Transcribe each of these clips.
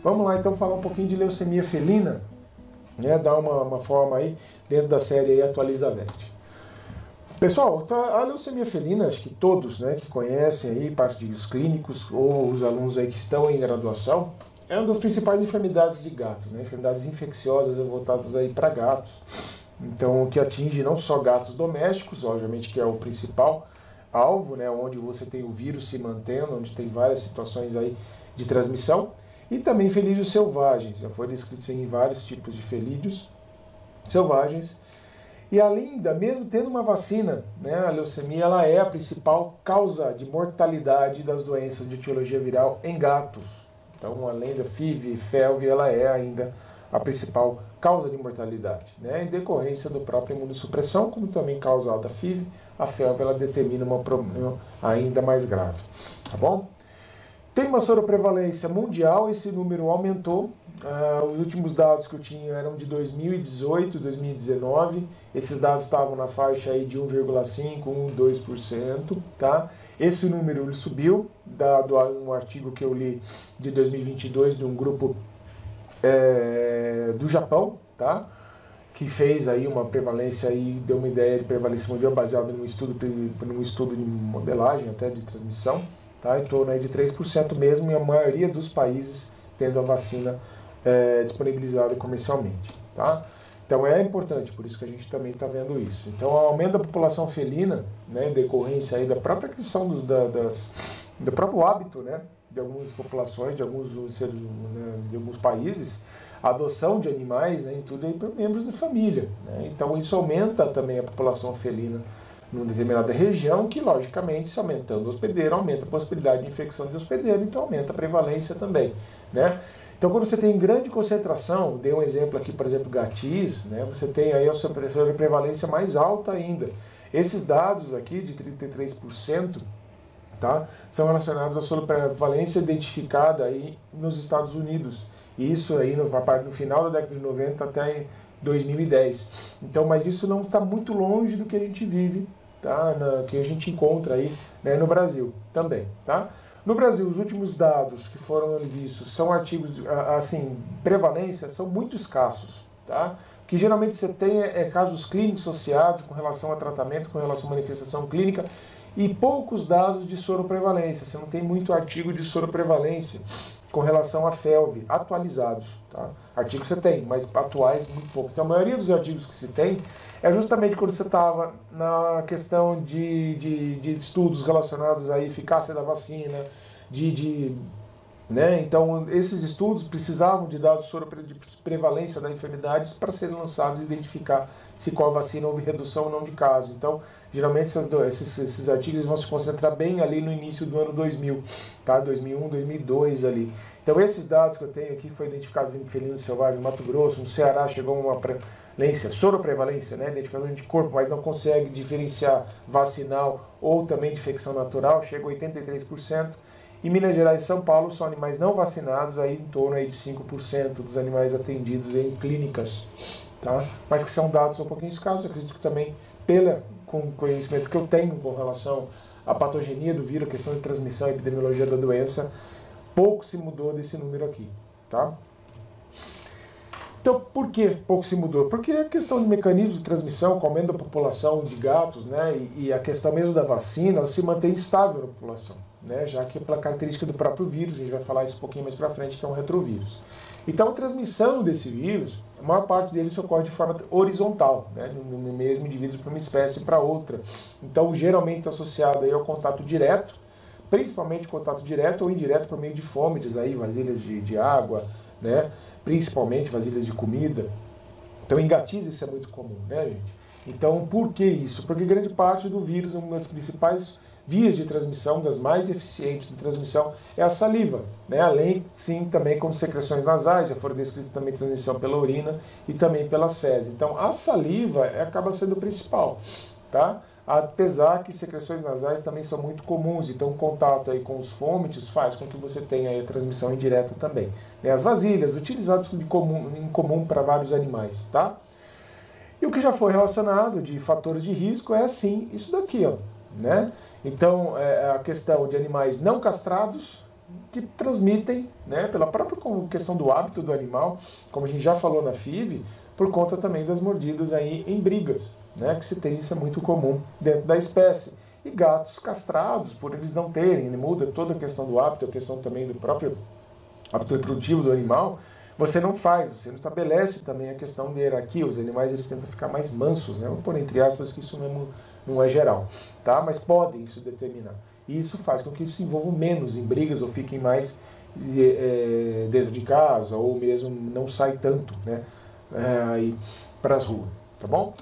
Vamos lá então falar um pouquinho de leucemia felina, né? Dar uma forma aí dentro da série aí Atualiza Vet. Pessoal, a leucemia felina, acho que todos, né, que conhecem aí, parte dos clínicos ou os alunos aí que estão em graduação, é uma das principais enfermidades de gato, né? Enfermidades infecciosas voltadas aí para gatos. Então, que atinge não só gatos domésticos, obviamente que é o principal alvo, né, onde você tem o vírus se mantendo, onde tem várias situações aí de transmissão, e também felídeos selvagens. Já foi descrito em vários tipos de felídeos selvagens. E além mesmo tendo uma vacina, né, a leucemia ela é a principal causa de mortalidade das doenças de etiologia viral em gatos. Então, além da FIV e FeLV, ela é ainda a principal causa de mortalidade, né, em decorrência do próprio imunossupressão, como também causal da FIV, a FeLV ela determina um problema ainda mais grave, tá bom? Tem uma soroprevalência mundial, esse número aumentou. Os últimos dados que eu tinha eram de 2018, 2019. Esses dados estavam na faixa aí de 1,5%, 1,2%, tá? Esse número ele subiu, dado um artigo que eu li de 2022 de um grupo do Japão, tá? Que fez aí uma prevalência aí, deu uma ideia de prevalência mundial baseada num estudo de modelagem até de transmissão, tá? Em torno aí de 3% mesmo, e a maioria dos países tendo a vacina disponibilizada comercialmente, tá? Então é importante, por isso que a gente também está vendo isso. Então o aumento da população felina, né, em decorrência aí da própria questão do próprio hábito, né, de algumas populações, de alguns seres, né, de alguns países, a adoção de animais, né, em tudo aí por membros da família, né? Então isso aumenta também a população felina numa determinada região, que logicamente, se aumentando o hospedeiro, aumenta a possibilidade de infecção de hospedeiro, então aumenta a prevalência também, né? Então, quando você tem grande concentração, dei um exemplo aqui, por exemplo, gatis, né, você tem aí a sobreprevalência mais alta ainda. Esses dados aqui, de 33%, tá, são relacionados à sobreprevalência identificada aí nos Estados Unidos. Isso aí no final da década de 90 até 2010. Então, mas isso não está muito longe do que a gente vive, tá, que a gente encontra aí, né, no Brasil também, tá? No Brasil, os últimos dados que foram vistos são artigos, assim, prevalência, são muito escassos, tá? O que geralmente você tem casos clínicos associados com relação a tratamento, com relação à manifestação clínica, e poucos dados de soroprevalência. Você não tem muito artigo de soroprevalência com relação a FeLV, atualizados, tá? Artigos você tem, mas atuais muito pouco. Então a maioria dos artigos que se tem é justamente quando você estava na questão de estudos relacionados à eficácia da vacina, né? Então esses estudos precisavam de dados sobre prevalência da enfermidade para serem lançados e identificar se com a vacina houve redução ou não de casos. Então, geralmente esses artigos vão se concentrar bem ali no início do ano 2000, tá? 2001, 2002 ali. Então esses dados que eu tenho aqui foram identificados em felinos selvagens no Mato Grosso, no Ceará chegou a uma prevalência, soroprevalência, né? Identificador de anticorpo, mas não consegue diferenciar vacinal ou também de infecção natural, chega a 83%. Em Minas Gerais e São Paulo são animais não vacinados, aí em torno aí de 5% dos animais atendidos em clínicas, tá? Mas que são dados um pouquinho escassos, eu acredito que também com o conhecimento que eu tenho com relação à patogenia do vírus, a questão de transmissão, a epidemiologia da doença, pouco se mudou desse número aqui, tá? Então, por que pouco se mudou? Porque a questão de mecanismos de transmissão, com o aumento da população de gatos, né, e a questão mesmo da vacina, ela se mantém estável na população, né, já que é pela característica do próprio vírus, a gente vai falar isso um pouquinho mais para frente, que é um retrovírus. Então, a transmissão desse vírus, a maior parte deles ocorre de forma horizontal, né, no mesmo indivíduo para uma espécie para outra. Então, geralmente está associado aí ao contato direto, principalmente contato direto ou indireto por meio de fômites, aí, vasilhas de água, né, principalmente vasilhas de comida. Então, em gatis isso é muito comum, né, gente? Então, por que isso? Porque grande parte do vírus, uma das principais vias de transmissão, das mais eficientes de transmissão, é a saliva, né? Além, sim, também como secreções nasais, já foram descritas também transmissão pela urina e também pelas fezes. Então, a saliva acaba sendo o principal, tá? Apesar que secreções nasais também são muito comuns, então o contato aí com os fômites faz com que você tenha aí a transmissão indireta também. As vasilhas, utilizadas em comum para vários animais, tá? E o que já foi relacionado de fatores de risco é, sim, isso daqui, ó, né? Então, a questão de animais não castrados, que transmitem, né, pela própria questão do hábito do animal, como a gente já falou na FIV, por conta também das mordidas aí em brigas, né, que se tem, isso é muito comum dentro da espécie. E gatos castrados, por eles não terem, ele muda toda a questão do hábito, a questão também do próprio hábito reprodutivo do animal, você não não estabelece também a questão de hierarquia, os animais eles tentam ficar mais mansos, né, vou pôr entre aspas que isso não é geral, tá? Mas podem isso determinar. E isso faz com que se envolvam menos em brigas ou fiquem mais dentro de casa, ou mesmo não sai tanto, né, aí para as ruas, tá bom?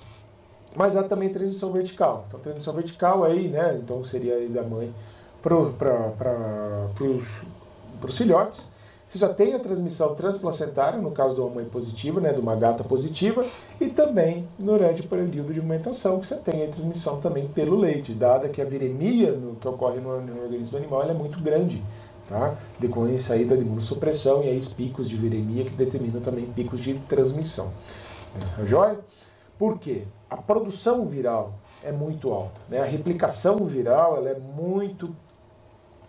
Mas há também transmissão vertical. Então, transmissão vertical aí, né, então seria aí da mãe para os filhotes. Você já tem a transmissão transplacentária, no caso de uma mãe positiva, né, de uma gata positiva, e também durante o período de amamentação, que você tem a transmissão também pelo leite, dada que a viremia que ocorre no organismo do animal ela é muito grande, tá? Decorrência aí da imunossupressão e aí os picos de viremia que determinam também picos de transmissão. Joia? Por quê? A produção viral é muito alta, né? A replicação viral ela é muito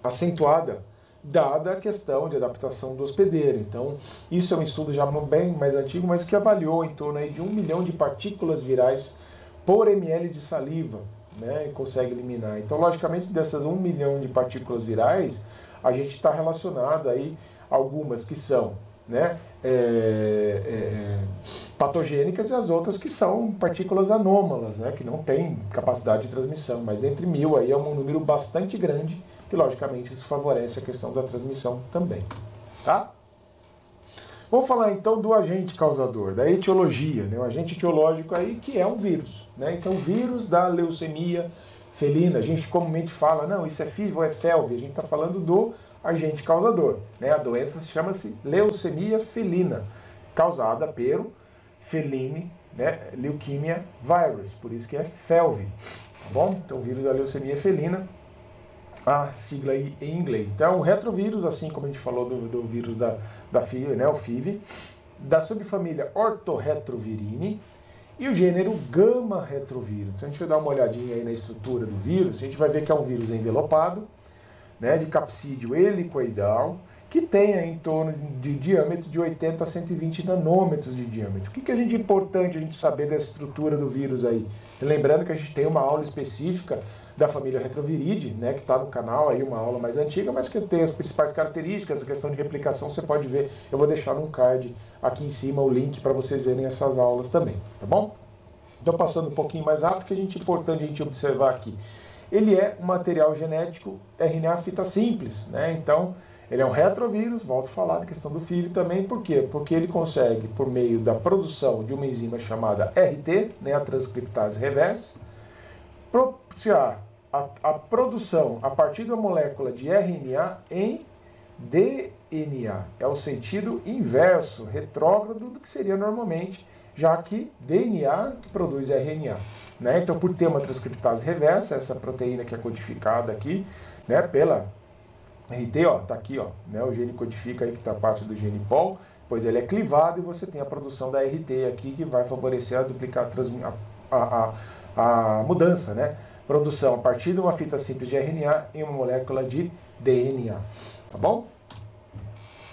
acentuada, dada a questão de adaptação do hospedeiro. Então, isso é um estudo já bem mais antigo, mas que avaliou em torno aí de 1 milhão de partículas virais por ml de saliva, né, e consegue eliminar. Então, logicamente, dessas 1 milhão de partículas virais, a gente está relacionado aí algumas que são, né, patogênicas e as outras que são partículas anômalas, né, que não têm capacidade de transmissão, mas dentre 1000 aí é um número bastante grande que logicamente isso favorece a questão da transmissão também, tá? Vamos falar então do agente causador, da etiologia, né? O agente etiológico aí que é um vírus, né? Então o vírus da leucemia felina, a gente comumente fala, não, isso é FIV ou é FeLV, a gente está falando do agente causador, né? A doença chama-se leucemia felina, causada pelo feline, né? Leukemia virus, por isso que é FeLV, tá bom? Então o vírus da leucemia felina, a sigla aí em inglês. Então, o retrovírus, assim como a gente falou do vírus da FIV, né, o FIV, da subfamília Orthorhetroviridae e o gênero Gamma-retrovírus. Então, a gente vai dar uma olhadinha aí na estrutura do vírus, a gente vai ver que é um vírus envelopado, né, de capsídeo helicoidal, que tem aí em torno de diâmetro de 80 a 120 nanômetros de diâmetro. O que é importante a gente saber da estrutura do vírus aí? Lembrando que a gente tem uma aula específica da família Retroviridae, né, que está no canal, aí uma aula mais antiga, mas que tem as principais características, a questão de replicação você pode ver, eu vou deixar num card aqui em cima o link para vocês verem essas aulas também, tá bom? Então passando um pouquinho mais rápido, que é importante a gente observar aqui. Ele é um material genético RNA fita simples, né, então ele é um retrovírus, volto a falar da questão do FIV também, por quê? Porque ele consegue, por meio da produção de uma enzima chamada RT, né, a transcriptase reversa, propiciar a produção a partir da molécula de RNA em DNA. É o sentido inverso, retrógrado do que seria normalmente, já que DNA que produz RNA. Né? Então, por ter uma transcriptase reversa, essa proteína que é codificada aqui, né, pela RT, ó, tá aqui, ó, né, o gene codifica aí que está parte do gene POL, pois ele é clivado e você tem a produção da RT aqui que vai favorecer a duplicar a mudança, né? Produção a partir de uma fita simples de RNA em uma molécula de DNA, tá bom?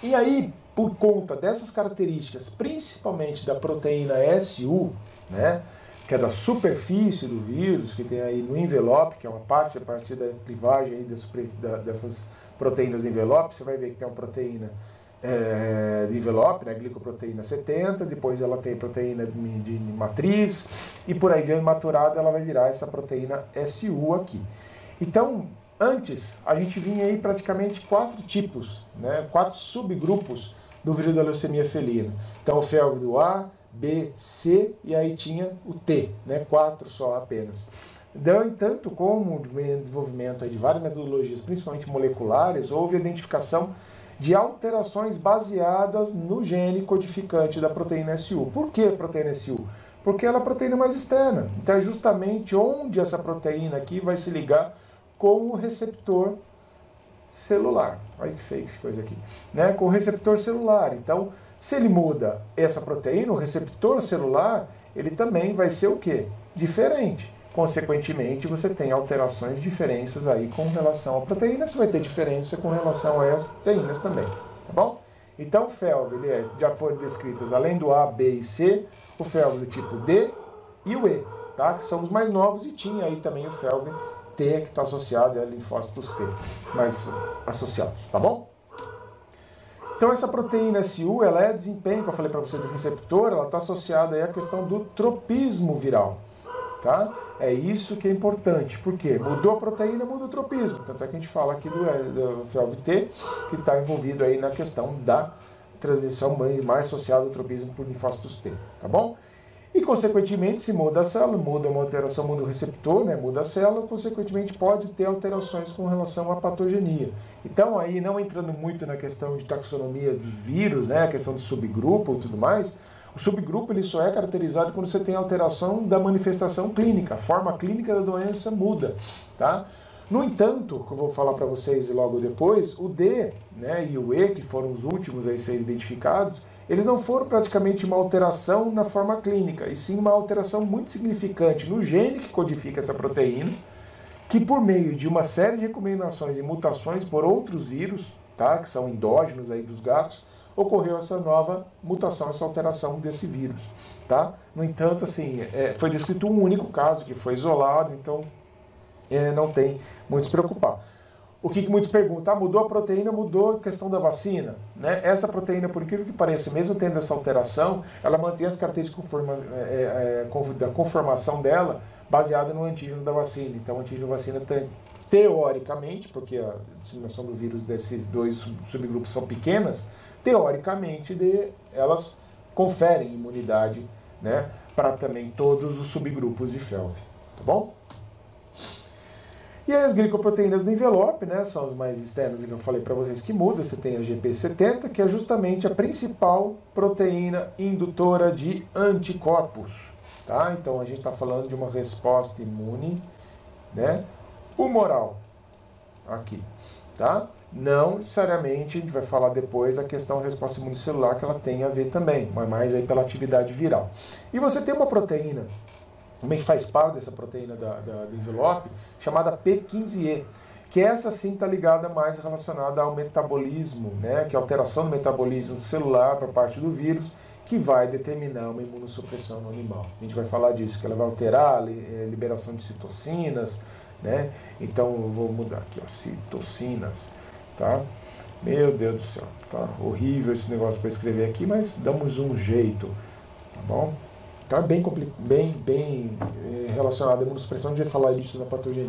E aí, por conta dessas características, principalmente da proteína SU, né, que é da superfície do vírus, que tem aí no envelope, que é uma parte a partir da clivagem aí dessas proteínas do envelope, você vai ver que tem uma proteína de envelope, né, glicoproteína 70, depois ela tem proteína de matriz, e por aí diante maturada ela vai virar essa proteína SU aqui. Então, antes, a gente vinha aí praticamente 4 tipos, né, 4 subgrupos do vírus da leucemia felina. Então, o FeLV do A, B, C, e aí tinha o T, né, 4 só apenas. No entanto, com o desenvolvimento aí de várias metodologias, principalmente moleculares, houve a identificação de alterações baseadas no gene codificante da proteína SU. Por que a proteína SU? Porque ela é a proteína mais externa. Então é justamente onde essa proteína aqui vai se ligar com o receptor celular. Olha que feio que coisa aqui. Né? Com o receptor celular. Então, se ele muda essa proteína, o receptor celular, ele também vai ser o quê? Diferente. consequentemente, você tem alterações, diferenças aí com relação à proteína, você vai ter diferença com relação às proteínas também, tá bom? Então, o FeLV, já foram descritas, além do A, B e C, o FeLV do tipo D e o E, tá? Que são os mais novos, e tinha aí também o FeLV T, que está associado a linfócitos T, mais associados, tá bom? Então, essa proteína SU, ela é desempenho, que eu falei para você, do receptor, ela está associada aí à questão do tropismo viral, tá? É isso que é importante, porque mudou a proteína, muda o tropismo. Tanto é que a gente fala aqui do FeLV-T, que está envolvido aí na questão da transmissão mais associada ao tropismo por linfócitos T, tá bom? E, consequentemente, se muda a célula, muda uma alteração, muda o receptor, né, muda a célula, consequentemente pode ter alterações com relação à patogenia. Então, aí, não entrando muito na questão de taxonomia dos vírus, né, a questão de subgrupo e tudo mais, o subgrupo ele só é caracterizado quando você tem alteração da manifestação clínica, a forma clínica da doença muda, tá? No entanto, que eu vou falar para vocês logo depois, o D, né, e o E, que foram os últimos a serem identificados, eles não foram praticamente uma alteração na forma clínica, e sim uma alteração muito significante no gene que codifica essa proteína, que por meio de uma série de recombinações e mutações por outros vírus, tá, que são endógenos aí dos gatos, ocorreu essa nova mutação, essa alteração desse vírus, tá? No entanto, assim, foi descrito um único caso que foi isolado, então não tem muito se preocupar. O que muitos perguntam, mudou a proteína, mudou a questão da vacina, né? Essa proteína, por incrível que pareça, mesmo tendo essa alteração, ela mantém as características da conformação dela baseada no antígeno da vacina. Então, o antígeno da vacina tem, teoricamente, porque a disseminação do vírus desses dois subgrupos são pequenas, teoricamente elas conferem imunidade, né, para também todos os subgrupos de FeLV, tá bom? E aí as glicoproteínas do envelope, né, são as mais externas que eu falei para vocês que muda. Você tem a GP70, que é justamente a principal proteína indutora de anticorpos, tá? Então a gente está falando de uma resposta imune, né, humoral, aqui, tá? Não necessariamente, a gente vai falar depois, a questão da resposta imunicelular, que ela tem a ver também, mas mais aí pela atividade viral. E você tem uma proteína também faz parte dessa proteína do envelope, chamada P15E, que essa sim está ligada mais relacionada ao metabolismo, né, que é a alteração do metabolismo celular por parte do vírus, que vai determinar uma imunossupressão no animal. A gente vai falar disso, que ela vai alterar a liberação de citocinas, né? Então eu vou mudar aqui, ó, citocinas, tá? Meu Deus do céu, tá horrível esse negócio para escrever aqui, mas damos um jeito, tá bom? Então é bem relacionado à imunossupressão, a gente vai falar disso na patogenia.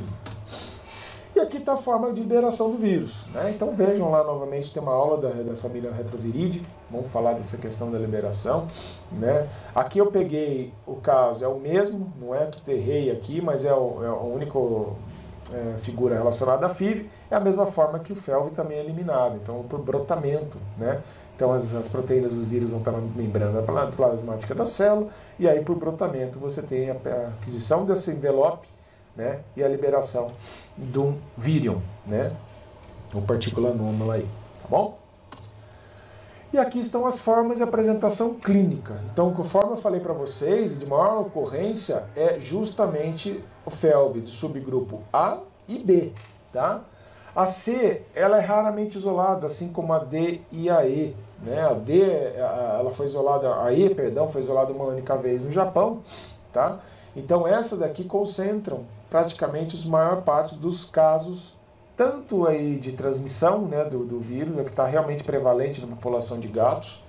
E aqui está a forma de liberação do vírus, né? Então vejam lá novamente, tem uma aula da família Retroviridae, vamos falar dessa questão da liberação, né? Aqui eu peguei o caso, é o mesmo, não é que errei aqui, mas é a única figura relacionada à FIV, é a mesma forma que o FeLV também é eliminado, então por brotamento, né? Então as proteínas dos vírus vão estar na membrana plasmática da célula, e aí por brotamento você tem a aquisição desse envelope, né, e a liberação do vírion, né, uma partícula anômala aí, tá bom? E aqui estão as formas de apresentação clínica. Então, conforme eu falei para vocês, de maior ocorrência é justamente o FeLV do subgrupo A e B, tá? A C, ela é raramente isolada, assim como a D e a E, né? A D, ela foi isolada, a E, perdão, foi isolada uma única vez no Japão, tá? Então essa daqui concentram praticamente os maior parte dos casos, tanto aí de transmissão, né, do vírus, que está realmente prevalente na população de gatos,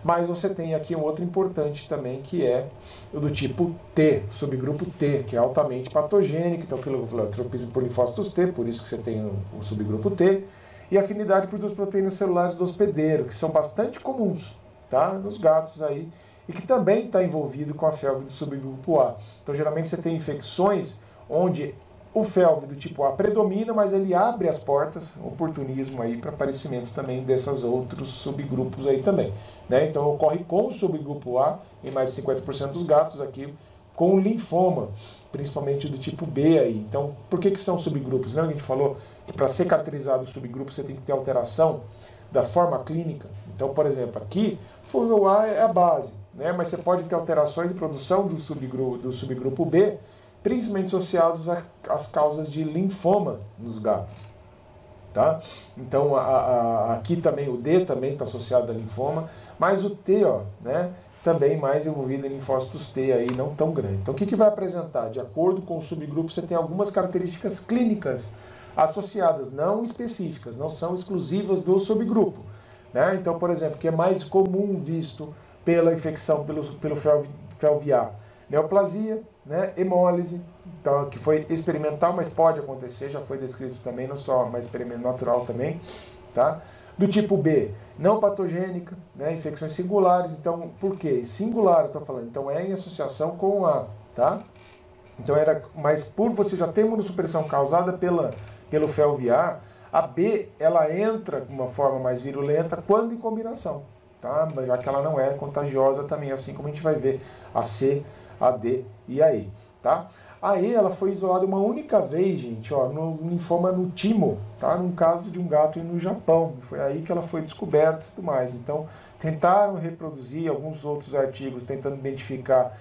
mas você tem aqui um outro importante também, que é o do tipo T, subgrupo T, que é altamente patogênico, então aquilo que eu tropismo por linfócitos T, por isso que você tem o subgrupo T, e afinidade por duas proteínas celulares do hospedeiro, que são bastante comuns, tá, nos gatos aí, e que também está envolvido com a FeLV do subgrupo A. Então geralmente você tem infecções onde o FeLV do tipo A predomina, mas ele abre as portas, oportunismo aí para aparecimento também desses outros subgrupos aí também, né? Então ocorre com o subgrupo A em mais de 50% dos gatos aqui com linfoma, principalmente do tipo B aí. Então, por que são subgrupos? Lembra que a gente falou que para ser caracterizado o subgrupo você tem que ter alteração da forma clínica? Então, por exemplo, aqui o A é a base, né? Mas você pode ter alterações de produção do subgrupo B, principalmente associados às causas de linfoma nos gatos. Tá? Então aqui também o D também está associado a linfoma, mas o T, ó, né, também mais envolvido em linfócitos T aí, não tão grande. Então o que vai apresentar? De acordo com o subgrupo, você tem algumas características clínicas associadas, não específicas, não são exclusivas do subgrupo. Né? Então, por exemplo, que é mais comum visto pela infecção pelo felviar, neoplasia, né? Hemólise, então, que foi experimental, mas pode acontecer, já foi descrito também, não só, mas experimental natural também, tá? Do tipo B, não patogênica, né? Infecções singulares, então, por quê? Singulares, estou falando, então é em associação com A, tá? Então mas por você já ter imunossupressão causada pelo felviar, a B, ela entra de uma forma mais virulenta quando em combinação, tá? Já que ela não é contagiosa também, assim como a gente vai ver a C, a D e a E, tá? A E, ela foi isolada uma única vez, gente, ó, no linfoma no timo, tá? Num caso de um gato no Japão. Foi aí que ela foi descoberta e tudo mais. Então, tentaram reproduzir alguns outros artigos tentando identificar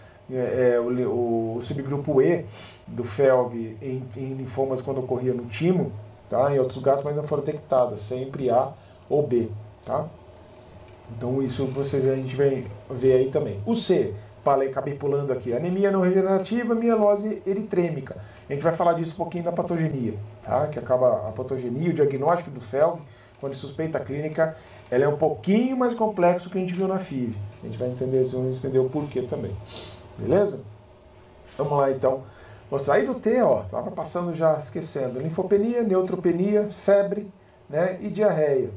o subgrupo E do FeLV em linfomas quando ocorria no timo, tá? Em outros gatos, mas não foram detectadas, sempre A ou B, tá? Então, isso a gente vai ver aí também. O C, acabei pulando aqui, anemia não regenerativa, mielose eritrêmica. A gente vai falar disso um pouquinho da patogenia, tá? Que acaba a patogenia, o diagnóstico do FeLV, quando suspeita clínica, ela é um pouquinho mais complexo que a gente viu na FIV. A gente vai entender, vamos entender o porquê também. Beleza? Vamos lá então. Vou sair do T, ó, estava passando já, esquecendo. Linfopenia, neutropenia, febre, né, e diarreia.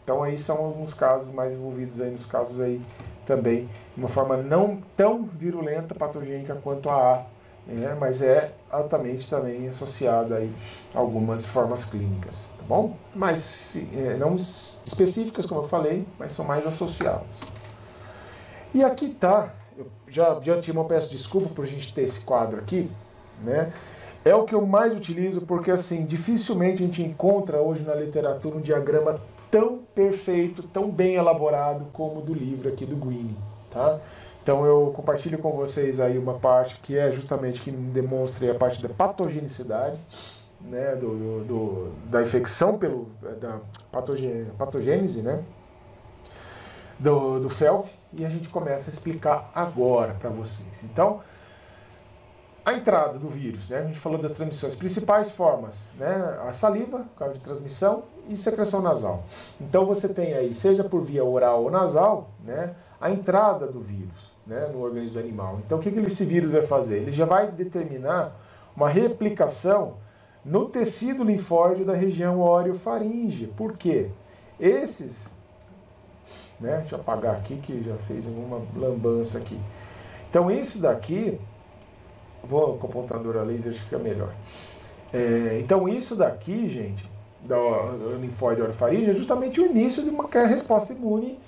Então aí são alguns casos mais envolvidos aí nos casos aí também, de uma forma não tão virulenta, patogênica quanto a A, né, mas é altamente também associada aí a algumas formas clínicas, tá bom? Mas não específicas, como eu falei, mas são mais associadas. E aqui tá, eu já de antemão peço desculpa por a gente ter esse quadro aqui, né? É o que eu mais utilizo porque, assim, dificilmente a gente encontra hoje na literatura um diagrama tão perfeito, tão bem elaborado como o do livro aqui do Green, tá? Então eu compartilho com vocês aí uma parte que é justamente que demonstra a parte da patogenicidade, né, da infecção da patogênese, né, do FeLV, e a gente começa a explicar agora para vocês. Então, a entrada do vírus, né? A gente falou das transmissões, principais formas, né? A saliva, causa de transmissão, e secreção nasal. Então você tem aí, seja por via oral ou nasal, né, a entrada do vírus, né, no organismo animal. Então o que esse vírus vai fazer? Ele já vai determinar uma replicação no tecido linfóide da região orofaríngea. Por quê? Esses, né, deixa eu apagar aqui que já fez uma lambança aqui. Então esse daqui, vou com a apontadora laser, acho que fica melhor. Então isso daqui, gente, da linfóide orofaríngea, é justamente o início de uma resposta imune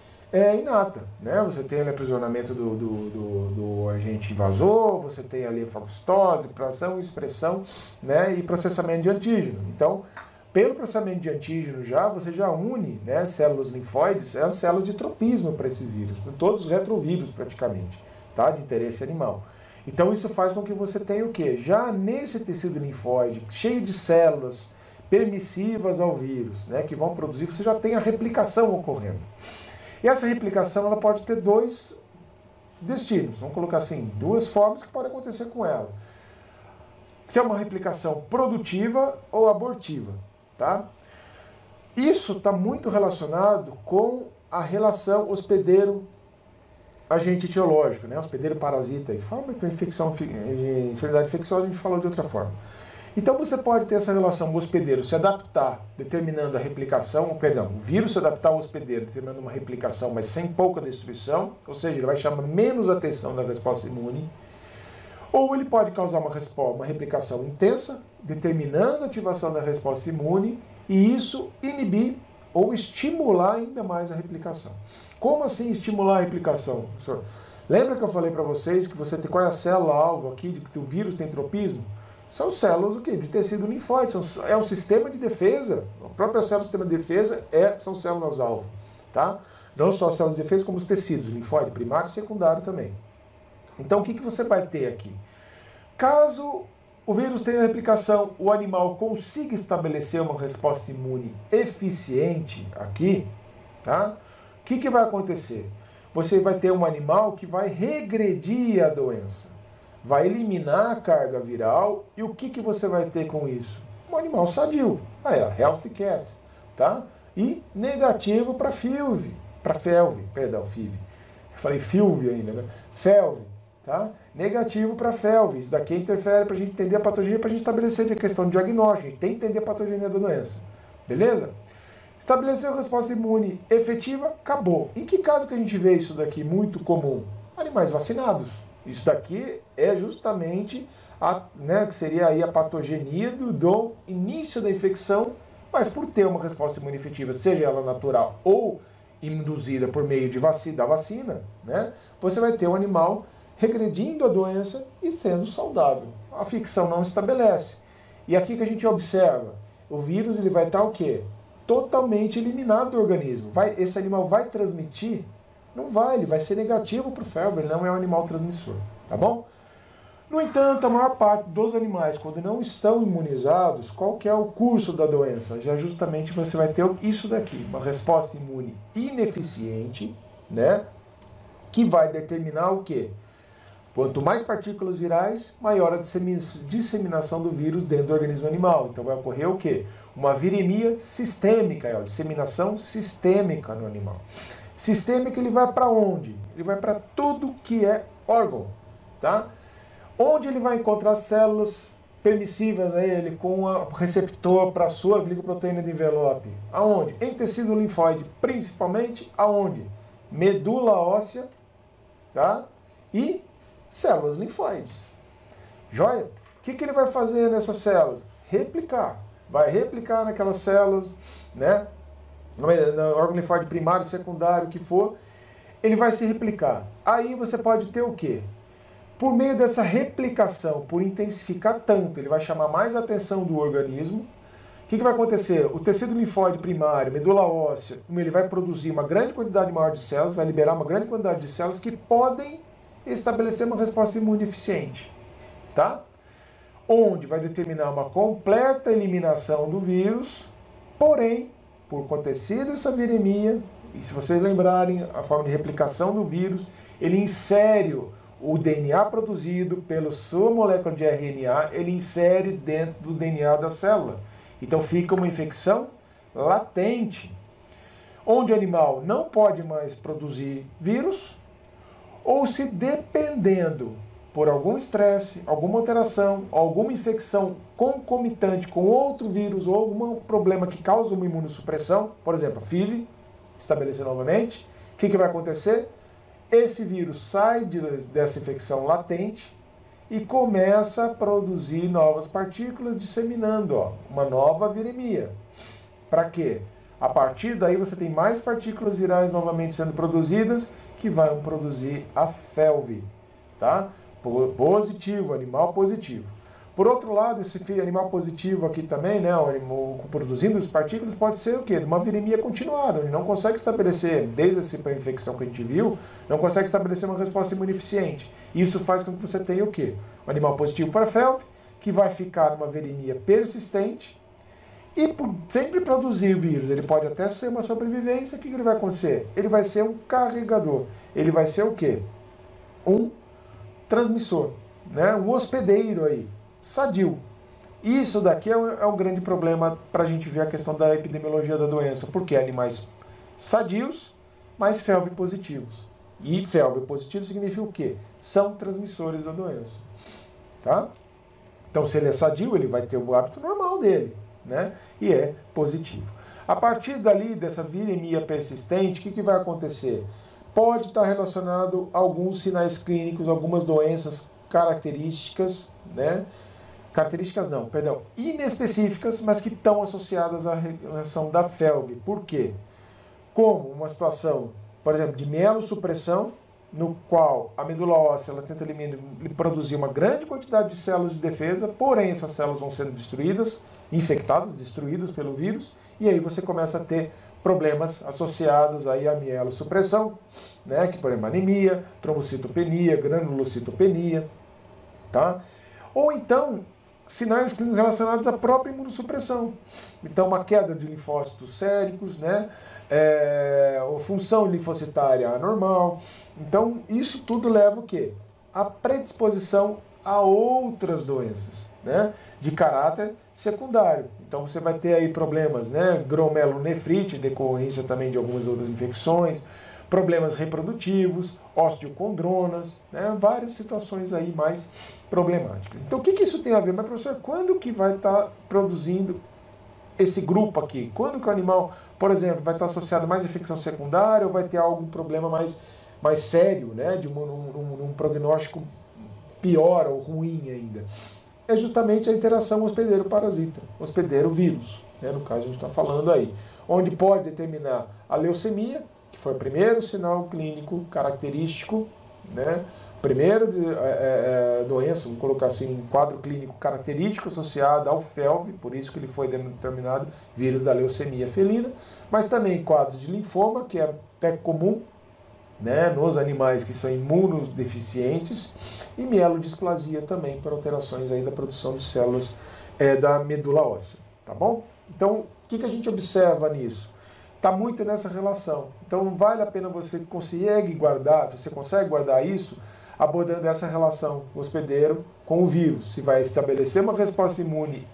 inata, né? Você tem o aprisionamento do agente invasor, você tem ali a fagocitose, tração, expressão, né, e processamento de antígeno. Então, pelo processamento de antígeno você já une, né, células linfóides, as células de tropismo para esse vírus, todos os retrovírus praticamente, tá, de interesse animal. Então isso faz com que você tenha o quê? Já nesse tecido linfóide, cheio de células permissivas ao vírus, né, que vão produzir, você já tem a replicação ocorrendo. E essa replicação ela pode ter dois destinos, vamos colocar assim, duas formas que podem acontecer com ela. Se é uma replicação produtiva ou abortiva, tá? Isso está muito relacionado com a relação hospedeiro-agente etiológico, né? Hospedeiro-parasita, que fala que enfermidade infecciosa a gente falou de outra forma. Então você pode ter essa relação, o hospedeiro se adaptar, determinando a replicação, o vírus se adaptar ao hospedeiro, determinando uma replicação, mas sem pouca destruição, ou seja, ele vai chamar menos atenção da resposta imune, ou ele pode causar uma replicação intensa, determinando a ativação da resposta imune, e isso inibir ou estimular ainda mais a replicação. Como assim estimular a replicação, professor? Lembra que eu falei para vocês que você tem qual é a célula-alvo aqui, de que o vírus tem tropismo? São células de tecido linfóide, é um sistema de defesa, a própria célula do sistema de defesa são células-alvo, tá? Não só as células de defesa, como os tecidos, linfóide primário e secundário também. Então o que você vai ter aqui? Caso o vírus tem a replicação, o animal consiga estabelecer uma resposta imune eficiente aqui, tá? O que vai acontecer? Você vai ter um animal que vai regredir a doença, vai eliminar a carga viral, e o que você vai ter com isso? Um animal sadio, aí a healthy cat, tá? E negativo para FeLV, FeV. Eu falei FeLV ainda, né? FeLV, tá? Negativo para FeLV. Isso daqui interfere para a gente entender a patogenia, para a gente estabelecer a questão de diagnóstico. A gente tem que entender a patogenia da doença. Beleza? Estabeleceu a resposta imune efetiva, acabou. Em que caso que a gente vê isso daqui muito comum? Animais vacinados. Isso daqui é justamente que seria aí a patogenia do início da infecção, mas por ter uma resposta imune efetiva, seja ela natural ou induzida por meio da vacina, né, você vai ter um animal regredindo a doença e sendo saudável. A ficção não estabelece. E aqui que a gente observa, o vírus ele vai estar o quê? Totalmente eliminado do organismo. Esse animal vai transmitir? Não vai, ele vai ser negativo para o FeLV, ele não é um animal transmissor, tá bom? No entanto, a maior parte dos animais, quando não estão imunizados, qual que é o curso da doença? Já justamente você vai ter isso daqui, uma resposta imune ineficiente, né? Que vai determinar o quê? Quanto mais partículas virais, maior a disseminação do vírus dentro do organismo animal. Então vai ocorrer o quê? Uma viremia sistêmica, disseminação sistêmica no animal. Sistêmica ele vai para onde? Ele vai para tudo que é órgão, tá? Onde ele vai encontrar células permissivas a ele com o receptor para a sua glicoproteína de envelope? Aonde? Em tecido linfóide, principalmente aonde? Medula óssea, tá? E células linfóides. Joia? O que ele vai fazer nessas células? Replicar. Vai replicar naquelas células, né? No órgão linfóide primário, secundário, o que for, ele vai se replicar. Aí você pode ter o quê? Por meio dessa replicação, por intensificar tanto, ele vai chamar mais a atenção do organismo. O que vai acontecer? O tecido linfóide primário, medula óssea, ele vai produzir uma grande quantidade maior de células, vai liberar uma grande quantidade de células que podem estabelecer uma resposta imune eficiente, tá? Onde vai determinar uma completa eliminação do vírus, porém, por acontecer essa viremia, e se vocês lembrarem, a forma de replicação do vírus, ele insere o DNA produzido pela sua molécula de RNA, ele insere dentro do DNA da célula. Então fica uma infecção latente, onde o animal não pode mais produzir vírus, ou se dependendo por algum estresse, alguma alteração, alguma infecção concomitante com outro vírus ou algum problema que causa uma imunossupressão, por exemplo, a FeV, estabelecer novamente, o que vai acontecer? Esse vírus sai dessa infecção latente e começa a produzir novas partículas, disseminando uma nova viremia. Para quê? A partir daí você tem mais partículas virais novamente sendo produzidas, que vão produzir a FeLV, tá? Positivo, animal positivo. Por outro lado, esse animal positivo aqui também, né, o animal produzindo as partículas, pode ser o quê? Uma viremia continuada, onde não consegue estabelecer, desde essa infecção que a gente viu, não consegue estabelecer uma resposta imune eficiente. Isso faz com que você tenha o quê? Um animal positivo para FeLV, que vai ficar numa viremia persistente, e por sempre produzir vírus, ele pode até ser uma sobrevivência. O que ele vai acontecer? Ele vai ser um carregador. Ele vai ser o quê? Um transmissor, né? Um hospedeiro aí, sadio. Isso daqui é um grande problema para a gente ver a questão da epidemiologia da doença, porque animais sadios, mas FeLV positivos. E FeLV positivo significa o quê? São transmissores da doença. Tá? Então, se ele é sadio, ele vai ter o hábito normal dele, né? E é positivo. A partir dali, dessa viremia persistente, o que vai acontecer? Pode estar relacionado a alguns sinais clínicos, algumas doenças características, né? Inespecíficas, mas que estão associadas à relação da FeLV. Por quê? Como uma situação, por exemplo, de mielossupressão, no qual a medula óssea ela tenta produzir uma grande quantidade de células de defesa, porém essas células vão sendo destruídas, infectadas, destruídas pelo vírus, e aí você começa a ter problemas associados aí à mielossupressão, né, que por exemplo anemia, trombocitopenia, granulocitopenia, tá? Ou então sinais clínicos relacionados à própria imunossupressão. Então, uma queda de linfócitos séricos, né? Função linfocitária anormal. Então, isso tudo leva o quê? A predisposição a outras doenças, né? De caráter secundário. Então, você vai ter aí problemas, né? Glomerulonefrite, decorrência também de algumas outras infecções, problemas reprodutivos, osteocondronas, né? Várias situações aí mais problemáticas. Então, o que isso tem a ver? Mas, professor, quando que vai estar produzindo esse grupo aqui? Quando que o animal, por exemplo, vai estar associado mais à infecção secundária ou vai ter algum problema mais sério, né? De um prognóstico pior ou ruim ainda? É justamente a interação hospedeiro-parasita, hospedeiro-vírus, né? No caso a gente está falando aí, onde pode determinar a leucemia, que foi o primeiro sinal clínico característico, né? Primeira doença, vamos colocar assim, um quadro clínico característico associado ao FeLV, por isso que ele foi denominado vírus da leucemia felina, mas também quadros de linfoma, que é até comum, né, nos animais que são imunodeficientes, e mielodisplasia também, por alterações aí da produção de células da medula óssea, tá bom? Então, o que a gente observa nisso? Está muito nessa relação. Então, vale a pena você consegue guardar isso, abordando essa relação hospedeiro com o vírus. Se vai estabelecer uma resposta imune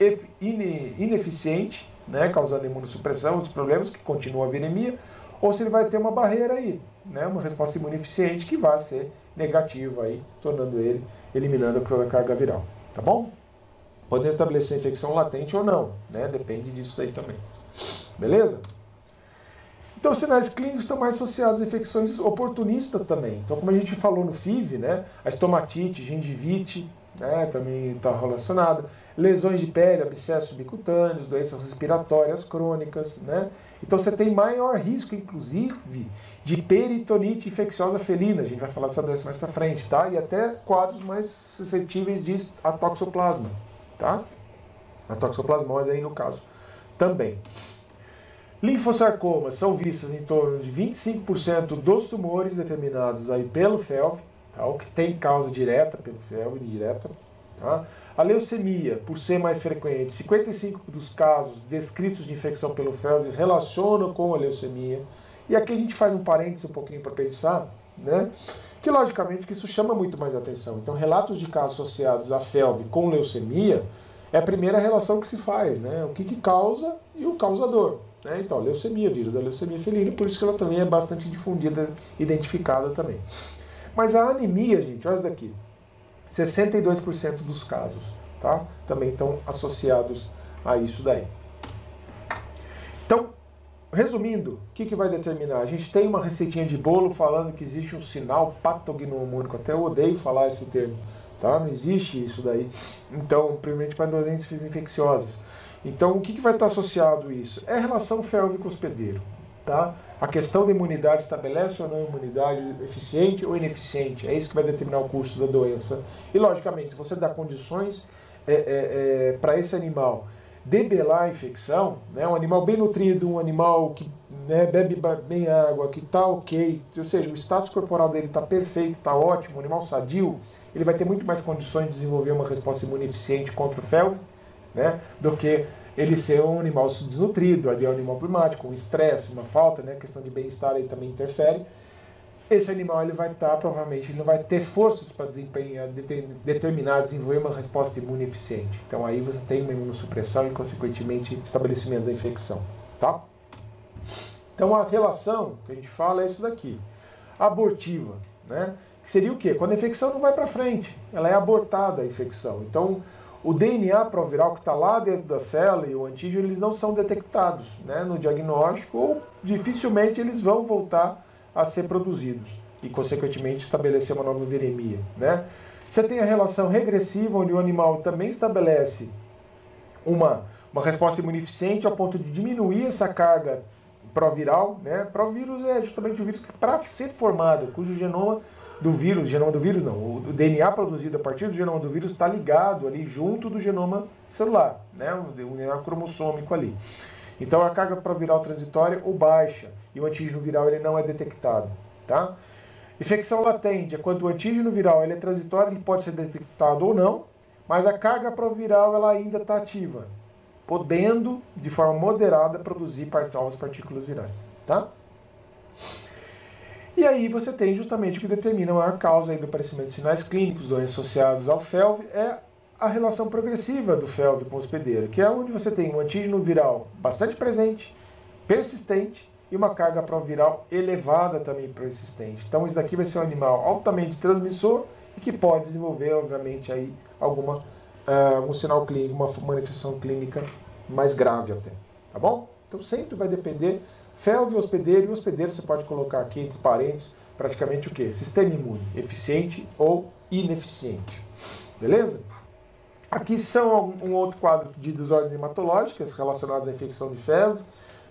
ineficiente, né, causando imunossupressão, os problemas, que continua a viremia, ou se ele vai ter uma barreira aí, né, uma resposta imune eficiente que vai ser negativa aí, eliminando a carga viral, tá bom? Podem estabelecer infecção latente ou não, né, depende disso aí também. Beleza? Então, os sinais clínicos estão mais associados a infecções oportunistas também. Então, como a gente falou no FIV, né, a estomatite, gengivite, né, também está relacionada. Lesões de pele, abscessos subcutâneos, doenças respiratórias crônicas, né? Então, você tem maior risco, inclusive, de peritonite infecciosa felina. A gente vai falar dessa doença mais para frente, tá? E até quadros mais suscetíveis de toxoplasma, tá? A toxoplasmose aí, no caso, também. Linfossarcomas são vistos em torno de 25% dos tumores determinados aí pelo FeLV, tá? O que tem causa direta pelo FeLV, indireta. Tá? A leucemia, por ser mais frequente, 55% dos casos descritos de infecção pelo FeLV relacionam com a leucemia. E aqui a gente faz um parênteses um pouquinho para pensar, né? Que logicamente que isso chama muito mais atenção. Então, relatos de casos associados a FeLV com leucemia é a primeira relação que se faz, né? O que causa e o causador. Então, leucemia, vírus da leucemia felina, por isso que ela também é bastante difundida, identificada também. Mas a anemia, gente, olha isso daqui, 62% dos casos, tá? Também estão associados a isso daí. Então, resumindo, o que vai determinar? A gente tem uma receitinha de bolo falando que existe um sinal patognomônico, até eu odeio falar esse termo, tá? Não existe isso daí. Então, primeiramente para doenças infecciosas. Então, o que vai estar associado a isso? É a relação félvico-hospedeiro, tá? A questão da imunidade, estabelece ou não imunidade eficiente ou ineficiente. É isso que vai determinar o curso da doença. E, logicamente, se você dá condições para esse animal debelar a infecção, né? Um animal bem nutrido, um animal que, né, bebe bem água, que está ok, ou seja, o status corporal dele está perfeito, está ótimo, um animal sadio, ele vai ter muito mais condições de desenvolver uma resposta imune eficiente contra o FeLV, né, do que ele ser um animal desnutrido, ali é um animal primático, um estresse, uma falta, né, questão de bem-estar aí também interfere. Esse animal ele vai estar, provavelmente, ele não vai ter forças para desenvolver uma resposta imune eficiente. Então aí você tem uma imunossupressão e, consequentemente, estabelecimento da infecção, tá? Então a relação que a gente fala é isso daqui, abortiva, né? Que seria o quê? Quando a infecção não vai para frente, ela é abortada a infecção. Então, o DNA proviral que está lá dentro da célula e o antígeno, eles não são detectados, né, no diagnóstico, ou dificilmente eles vão voltar a ser produzidos e, consequentemente, estabelecer uma nova viremia, né? Você tem a relação regressiva, onde o animal também estabelece uma resposta imunodeficiente ao ponto de diminuir essa carga proviral, né? Provírus é justamente o vírus que, para ser formado, cujo genoma do vírus não, o DNA produzido a partir do genoma do vírus está ligado ali junto do genoma celular, né? O DNA cromossômico ali. Então a carga proviral transitória ou baixa e o antígeno viral ele não é detectado, tá? Infecção latente é quando o antígeno viral ele é transitório, ele pode ser detectado ou não, mas a carga proviral ela ainda está ativa, podendo, de forma moderada, produzir novas partículas virais, tá? E aí você tem justamente o que determina a maior causa aí do aparecimento de sinais clínicos, doenças associadas ao FeLV, é a relação progressiva do FeLV com o hospedeiro, que é onde você tem um antígeno viral bastante presente, persistente, e uma carga proviral elevada também persistente. Então isso daqui vai ser um animal altamente transmissor e que pode desenvolver, obviamente, aí algum sinal clínico, uma manifestação clínica mais grave até, tá bom? Então sempre vai depender, FeLV, hospedeiro, e hospedeiro você pode colocar aqui entre parênteses, praticamente o quê? Sistema imune, eficiente ou ineficiente, beleza? Aqui são um outro quadro de desordens hematológicas relacionadas à infecção de FeLV,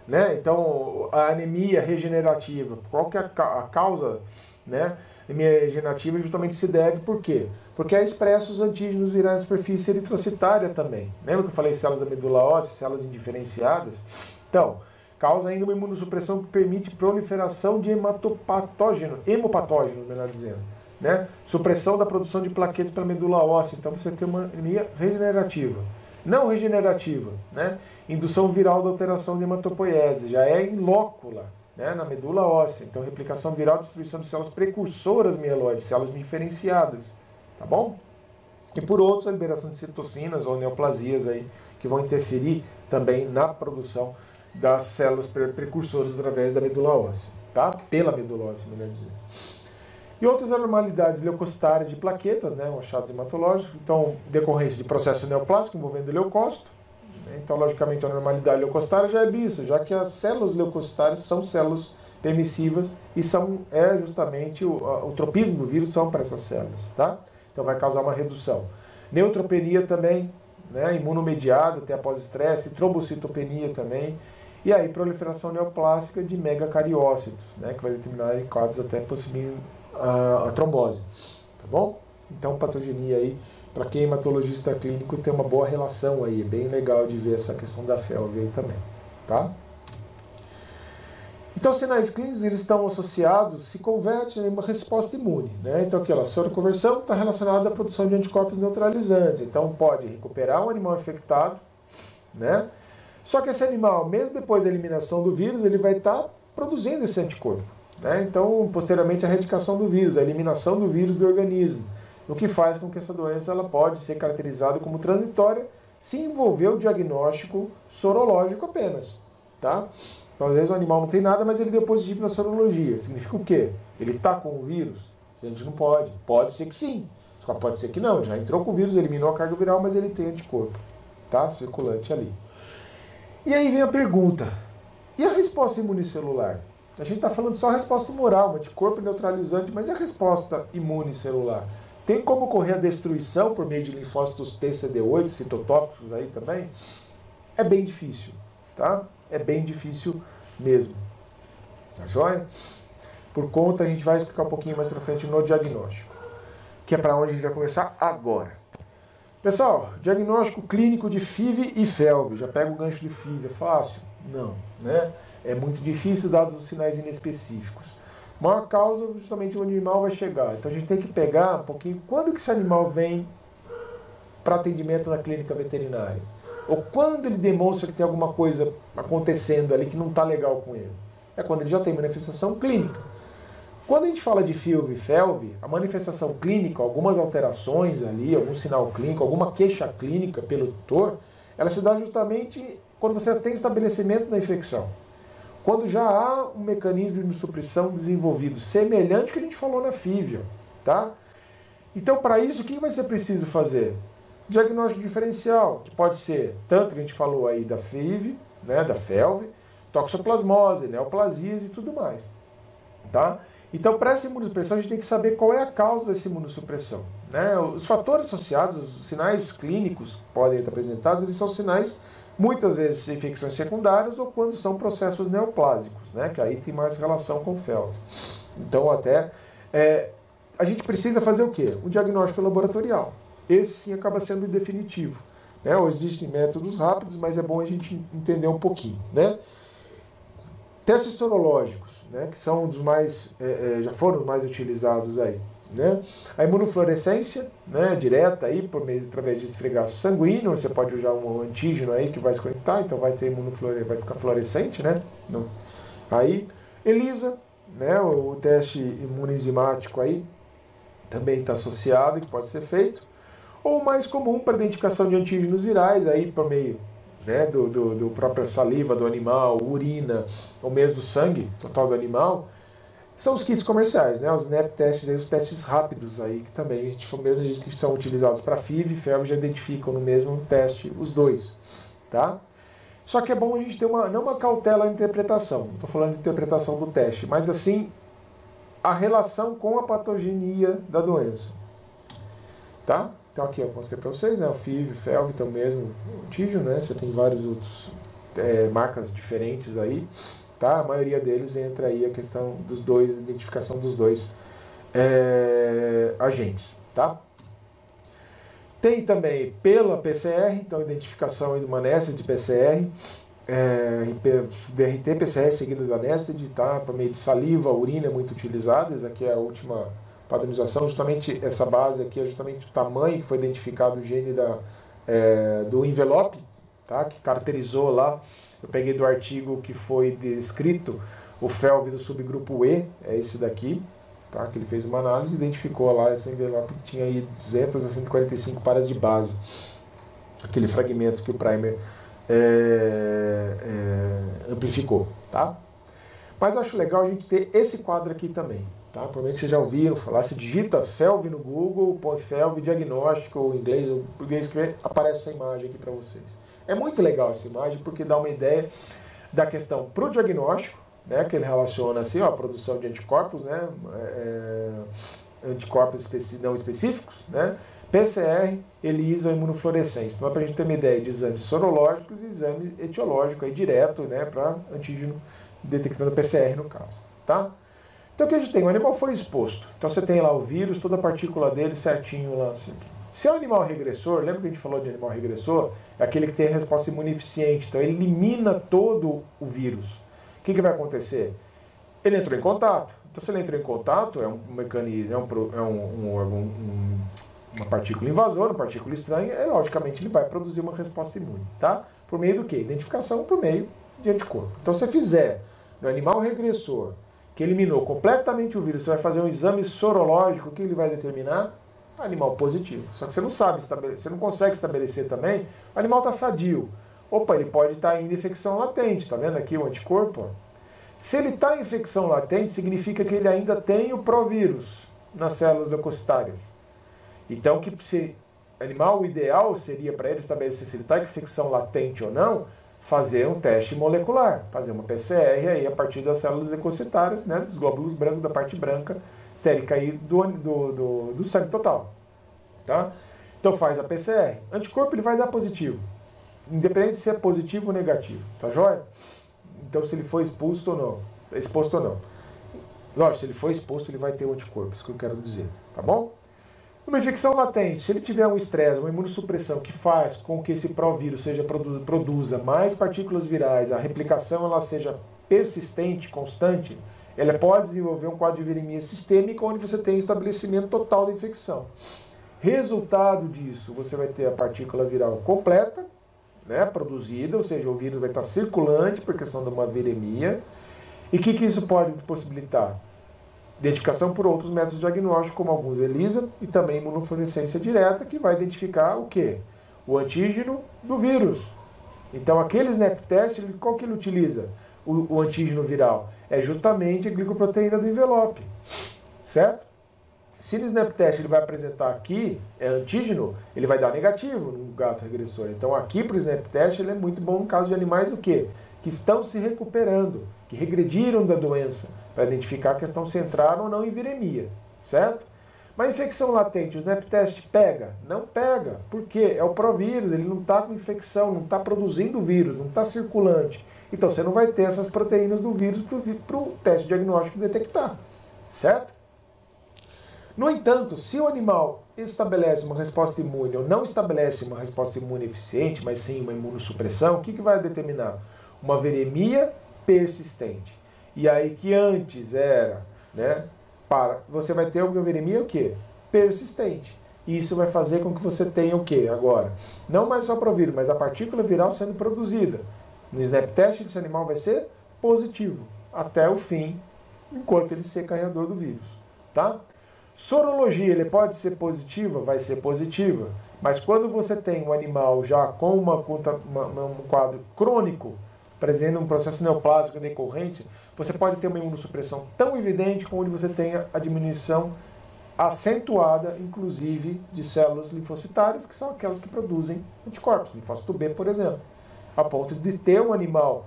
né? Então, a anemia regenerativa, qual que é a causa, né? Anemia regenerativa justamente se deve por quê? Porque é expresso os antígenos virais na superfície eritrocitária também. Lembra que eu falei células da medula óssea, células indiferenciadas? Então, causa ainda uma imunossupressão que permite proliferação de hemopatógeno, melhor dizendo, né? Supressão da produção de plaquetas pela medula óssea. Então, você tem uma anemia regenerativa. Não regenerativa, né? Indução viral da alteração de hematopoiese, já é inócula, né, na medula óssea. Então, replicação viral, destruição de células precursoras mieloides, células diferenciadas, tá bom? E por outros, a liberação de citocinas ou neoplasias aí, que vão interferir também na produção das células precursoras através da medula óssea, tá? Pela medula óssea, melhor dizer. E outras anormalidades leucocitárias de plaquetas, né, achados hematológicos, então, decorrência de processo neoplásico envolvendo leucócito. Então, logicamente, a normalidade leucocitária já é bisa, já que as células leucocitárias são células permissivas e justamente o tropismo do vírus são para essas células, tá? Então, vai causar uma redução. Neutropenia também, né, imunomediada, até após estresse, trombocitopenia também, e aí proliferação neoplásica de megacariócitos, né, que vai determinar quadros até possibilmente a trombose, tá bom? Então, patogenia aí, para quem é hematologista clínico, tem uma boa relação aí, é bem legal de ver essa questão da FeLV aí também, tá? Então, os sinais clínicos, eles estão associados, se convertem em uma resposta imune, né? Então, aqui, ó, a soroconversão está relacionada à produção de anticorpos neutralizantes, então pode recuperar um animal infectado, né? Só que esse animal, mesmo depois da eliminação do vírus, ele vai estar produzindo esse anticorpo, né? Então, posteriormente, a erradicação do vírus, a eliminação do vírus do organismo, o que faz com que essa doença ela pode ser caracterizada como transitória se envolver o diagnóstico sorológico apenas, tá? Então, às vezes o animal não tem nada, mas ele deu positivo na sorologia. Significa o quê? Ele está com o vírus? A gente não pode. Pode ser que sim, só pode ser que não. Já entrou com o vírus, eliminou a carga viral, mas ele tem anticorpo, tá? Circulante ali. E aí vem a pergunta, e a resposta imunicelular? A gente está falando só a resposta humoral, anticorpo neutralizante, mas e a resposta imunicelular? Tem como ocorrer a destruição por meio de linfócitos TCD8, citotóxicos aí também? É bem difícil, tá? É bem difícil mesmo. Tá joia? Por conta, a gente vai explicar um pouquinho mais pra frente no diagnóstico, que é para onde a gente vai começar agora. Pessoal, diagnóstico clínico de FIV e FeLV. Já pega o gancho de FIV, é fácil? Não, né? É muito difícil dados os sinais inespecíficos. Maior causa, justamente, o animal vai chegar. Então a gente tem que pegar um pouquinho quando que esse animal vem para atendimento na clínica veterinária. Ou quando ele demonstra que tem alguma coisa acontecendo ali que não está legal com ele. É quando ele já tem manifestação clínica. Quando a gente fala de FIV e FeLV, a manifestação clínica, algumas alterações ali, algum sinal clínico, alguma queixa clínica pelo tutor, ela se dá justamente quando você tem estabelecimento da infecção. Quando já há um mecanismo de supressão desenvolvido, semelhante ao que a gente falou na FIV, tá? Então, para isso, o que vai ser preciso fazer? Diagnóstico diferencial, que pode ser tanto que a gente falou aí da FIV, né, da FeLV, toxoplasmose, neoplasias e tudo mais, tá? Então, para essa imunossupressão, a gente tem que saber qual é a causa dessa imunossupressão, né? Os fatores associados, os sinais clínicos que podem estar apresentados, eles são sinais, muitas vezes, de infecções secundárias ou quando são processos neoplásicos, né? Que aí tem mais relação com FeLV. Então, até, a gente precisa fazer o quê? Um diagnóstico laboratorial. Esse sim acaba sendo o definitivo, né? Ou existem métodos rápidos, mas é bom a gente entender um pouquinho, né? Testes sorológicos, né? Que são dos mais, já foram os mais utilizados aí. né? A imunofluorescência, né, direta aí, através de esfregaço sanguíneo, você pode usar um antígeno aí que vai se conectar, então vai ser vai ficar fluorescente, né? Aí, ELISA, né, o teste imunoenzimático aí, também está associado, que pode ser feito. Ou o mais comum para identificação de antígenos virais, aí por meio, né, do própria saliva do animal, urina, ou mesmo do sangue total do animal, são os kits comerciais, né, os SNAP testes, os testes rápidos aí, que também que são utilizados para FIV e FeLV, já identificam no mesmo teste os dois, tá? Só que é bom a gente ter não uma cautela na interpretação, não estou falando de interpretação do teste, mas assim, a relação com a patogenia da doença, tá? Então aqui eu mostrei para vocês, né, o FIV, FeLV, então mesmo o antígeno, né, você tem vários outros marcas diferentes aí, tá? A maioria deles entra aí a questão dos dois, a identificação dos dois agentes, tá? Tem também pela PCR, então identificação aí de uma nested de PCR, DRT, PCR seguida da nested, tá? Por meio de saliva, urina é muito utilizada, essa aqui é a última padronização, justamente essa base aqui é justamente o tamanho que foi identificado o gene do envelope, tá? Que caracterizou lá, eu peguei do artigo que foi descrito o FeLV do subgrupo E, é esse daqui, tá? Que ele fez uma análise e identificou lá esse envelope que tinha aí 200 a 145 paras de base, aquele fragmento que o primer amplificou, tá? Mas acho legal a gente ter esse quadro aqui também, tá? Provavelmente vocês já ouviram falar, se digita FeLV no Google, põe FeLV diagnóstico, ou inglês ou português, aparece essa imagem aqui para vocês. É muito legal essa imagem porque dá uma ideia da questão para o diagnóstico, né, que ele relaciona assim, ó, a produção de anticorpos, né, anticorpos não específicos, né, PCR, ELISA, imunofluorescência. Então, para a gente ter uma ideia de exames sorológicos e exame etiológico aí direto, né, para antígeno detectando PCR no caso, tá? Então, o que a gente tem? O animal foi exposto. Então, você tem lá o vírus, toda a partícula dele certinho lá, assim. Se é um animal regressor, lembra que a gente falou de animal regressor? É aquele que tem a resposta imunodeficiente, então ele elimina todo o vírus. O que vai acontecer? Ele entrou em contato. Então, se ele entrou em contato, é um mecanismo, uma partícula invasora, uma partícula estranha, logicamente ele vai produzir uma resposta imune, tá? Por meio do quê? Identificação por meio de anticorpo. Então, se você fizer no animal regressor, que eliminou completamente o vírus, você vai fazer um exame sorológico, o que ele vai determinar? Animal positivo. Só que você não sabe estabelecer, você não consegue estabelecer também, o animal está sadio. Opa, ele pode estar em infecção latente, tá vendo aqui o anticorpo? Se ele está em infecção latente, significa que ele ainda tem o provírus nas células leucocitárias. Então, o ideal seria para ele estabelecer se ele está em infecção latente ou não, fazer um teste molecular, fazer uma PCR aí a partir das células leucocitárias, né, dos glóbulos brancos, da parte branca, sérica aí do sangue total, tá? Então faz a PCR. Anticorpo ele vai dar positivo, independente se é positivo ou negativo, tá joia? Então se ele foi exposto ou não. Lógico, se ele foi exposto ele vai ter o anticorpo, isso que eu quero dizer, tá bom? Uma infecção latente, se ele tiver um estresse, uma imunossupressão que faz com que esse provírus produza mais partículas virais, a replicação ela seja persistente, constante, ela pode desenvolver um quadro de viremia sistêmica onde você tem estabelecimento total da infecção. Resultado disso, você vai ter a partícula viral completa, né, produzida, ou seja, o vírus vai estar circulante por questão de uma viremia. E o que isso pode possibilitar? Identificação por outros métodos diagnósticos, como alguns ELISA e também imunofluorescência direta, que vai identificar o quê? O antígeno do vírus. Então, aquele SNAP test, qual que ele utiliza? O antígeno viral é justamente a glicoproteína do envelope, certo? Se no SNAP test ele vai apresentar aqui antígeno, ele vai dar negativo no gato regressor. Então aqui para o SNAP test ele é muito bom no caso de animais o quê? Que estão se recuperando, que regrediram da doença, para identificar a questão se entraram ou não em viremia, certo? Mas infecção latente, o SNAP test pega? Não pega. Por quê? É o provírus, ele não está com infecção, não está produzindo vírus, não está circulante. Então você não vai ter essas proteínas do vírus para o teste diagnóstico detectar, certo? No entanto, se o animal estabelece uma resposta imune ou não estabelece uma resposta imune eficiente, mas sim uma imunossupressão, o que vai determinar? Uma viremia persistente. E aí que antes era, né, você vai ter uma viremia o quê? Persistente. Isso vai fazer com que você tenha o quê agora? Não mais só provírus, mas a partícula viral sendo produzida. No snap test, esse animal vai ser positivo até o fim, enquanto ele ser carregador do vírus. Tá? Sorologia, ele pode ser positiva? Vai ser positiva. Mas quando você tem um animal já com um quadro crônico, presente um processo neoplásico decorrente, você pode ter uma imunossupressão tão evidente onde você tenha a diminuição acentuada, inclusive, de células linfocitárias, que são aquelas que produzem anticorpos, linfócito B, por exemplo, a ponto de ter um animal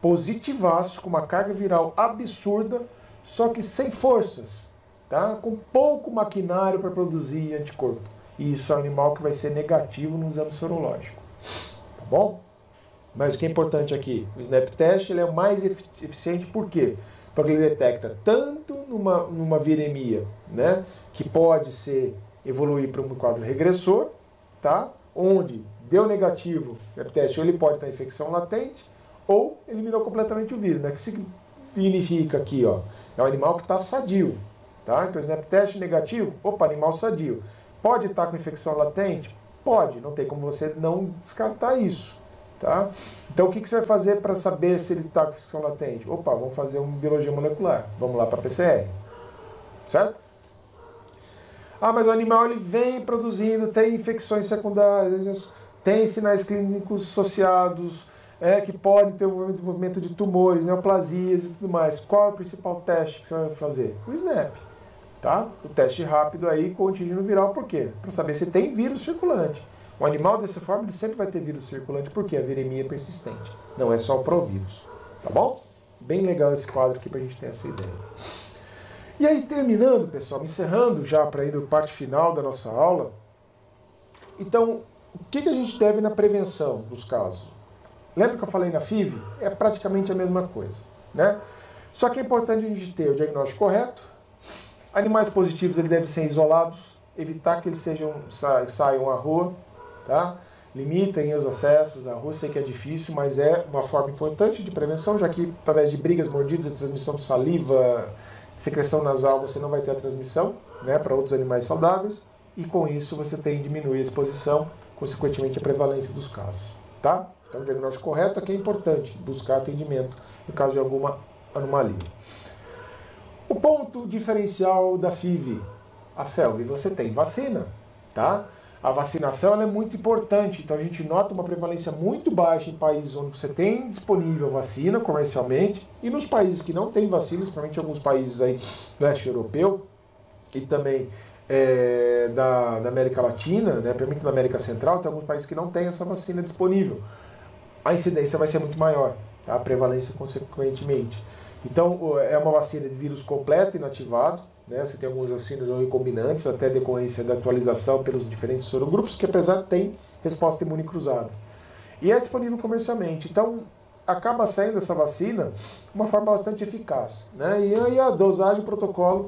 positivaço, com uma carga viral absurda, só que sem forças, tá? Com pouco maquinário para produzir anticorpo. E isso é um animal que vai ser negativo no exame sorológico. Tá bom? Mas o que é importante aqui, o snap test ele é o mais eficiente, por quê? Porque ele detecta tanto numa viremia, né, que pode evoluir para um quadro regressor, tá? Onde deu negativo o snap test, ou ele pode estar em infecção latente, ou eliminou completamente o vírus, né? Que significa aqui, ó, é um animal que está sadio, tá? Então, snap test negativo, opa, animal sadio. Pode estar com infecção latente? Pode, não tem como você não descartar isso, tá? Então, o que você vai fazer para saber se ele está com infecção latente? Opa, vamos fazer uma biologia molecular, vamos lá para a PCR, certo? Ah, mas o animal ele vem produzindo, tem infecções secundárias, tem sinais clínicos associados, que podem ter o desenvolvimento de tumores, neoplasias e tudo mais. Qual é o principal teste que você vai fazer? O SNAP. Tá? O teste rápido aí com o antígeno viral, por quê? Para saber se tem vírus circulante. O animal dessa forma ele sempre vai ter vírus circulante, porque a viremia é persistente. Não é só o provírus. Tá bom? Bem legal esse quadro aqui para a gente ter essa ideia. E aí, terminando, pessoal, encerrando já para ir para a parte final da nossa aula. Então, o que a gente deve na prevenção dos casos? Lembra que eu falei na FIV? É praticamente a mesma coisa, né? Só que é importante a gente ter o diagnóstico correto. Animais positivos eles devem ser isolados, evitar que eles saiam à rua, tá? Limitem os acessos à rua, sei que é difícil, mas é uma forma importante de prevenção, já que através de brigas, mordidas, transmissão de saliva, secreção nasal, você não vai ter a transmissão, né, para outros animais saudáveis, e com isso você tem que diminuir a exposição, consequentemente a prevalência dos casos, tá? Então o diagnóstico correto aqui é importante, buscar atendimento no caso de alguma anomalia. O ponto diferencial da FIV, a FeLV, você tem vacina, tá? A vacinação ela é muito importante, então a gente nota uma prevalência muito baixa em países onde você tem disponível vacina comercialmente, e nos países que não tem vacina, principalmente alguns países aí do leste europeu e também da América Latina, né, principalmente da América Central, tem alguns países que não tem essa vacina disponível. A incidência vai ser muito maior, tá? A prevalência consequentemente. Então, é uma vacina de vírus completo inativado, né? Você tem algumas vacinas ou recombinantes, até decorrência da atualização pelos diferentes sorogrupos, que apesar tem resposta imune cruzada. E é disponível comercialmente. Então, acaba saindo essa vacina de uma forma bastante eficaz, né? E aí a dosagem, o protocolo,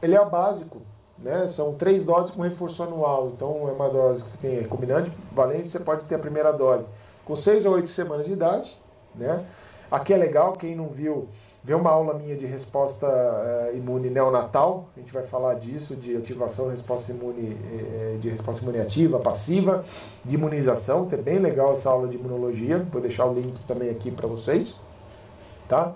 ele é básico, né? São 3 doses com reforço anual. Então, é uma dose que você tem recombinante, valente, você pode ter a primeira dose com 6 a 8 semanas de idade, né? Aqui é legal, quem não viu, vê uma aula minha de resposta imune neonatal, a gente vai falar disso, de ativação de resposta imune ativa, passiva, de imunização, é bem legal essa aula de imunologia, vou deixar o link também aqui para vocês, tá?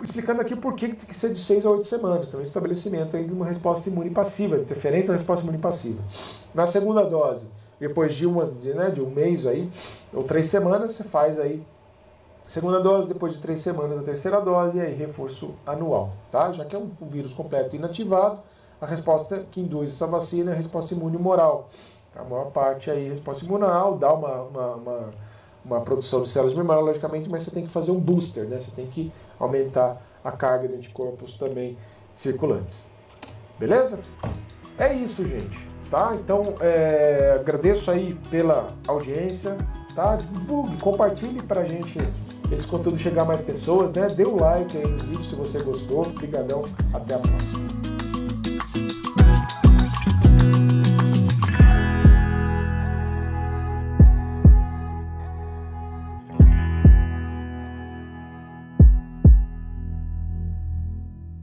Explicando aqui por que tem que ser de 6 a 8 semanas, também estabelecimento aí de uma resposta imune passiva, interferência da resposta imune passiva. Na segunda dose, depois de um mês aí, ou 3 semanas, você faz aí segunda dose, depois de 3 semanas a terceira dose, e aí reforço anual, tá? Já que é um vírus completo inativado, a resposta que induz essa vacina é a resposta imune humoral. A maior parte aí, resposta imune humoral, dá uma produção de células de memória, logicamente, mas você tem que fazer um booster, né? Você tem que aumentar a carga de anticorpos também circulantes. Beleza? É isso, gente. Tá? Então, agradeço aí pela audiência, tá? Divulgue, compartilhe pra gente esse conteúdo chegar a mais pessoas, né? Dê um like aí no vídeo se você gostou. Obrigadão, até a próxima.